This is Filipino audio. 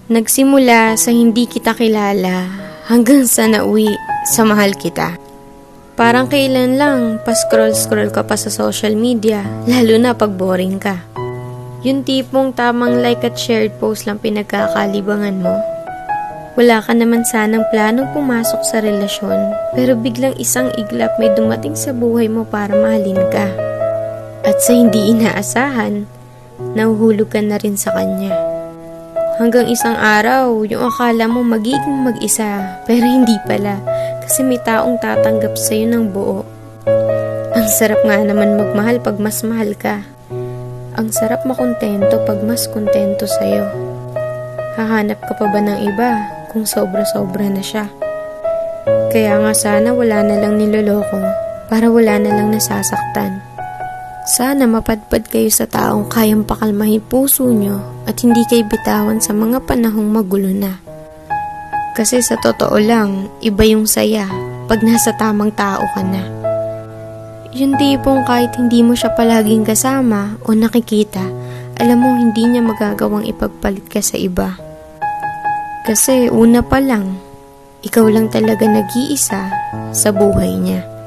Nagsimula sa hindi kita kilala hanggang sa nauwi sa mahal kita. Parang kailan lang pa-scroll-scroll ka pa sa social media, lalo na pag boring ka. Yung tipong tamang like at shared post lang pinagkakalibangan mo. Wala ka naman sanang planong pumasok sa relasyon, pero biglang isang iglap may dumating sa buhay mo para mahalin ka. At sa hindi inaasahan, nahuhulog ka na rin sa kanya. Hanggang isang araw, yung akala mo magiging mag-isa, pero hindi pala, kasi may taong tatanggap sa'yo ng buo. Ang sarap nga naman magmahal pag mas mahal ka. Ang sarap makontento pag mas kontento sa'yo. Hahanap ka pa ba ng iba kung sobra-sobra na siya? Kaya nga sana wala na lang niloloko, para wala na lang nasasaktan. Sana mapadpad kayo sa taong kayang pakalmahin puso nyo at hindi kayo bitawan sa mga panahong magulo na. Kasi sa totoo lang, iba yung saya pag nasa tamang tao ka na. Yung tipong kahit hindi mo siya palaging kasama o nakikita, alam mo hindi niya magagawang ipagpalit ka sa iba. Kasi una pa lang, ikaw lang talaga nag-iisa sa buhay niya.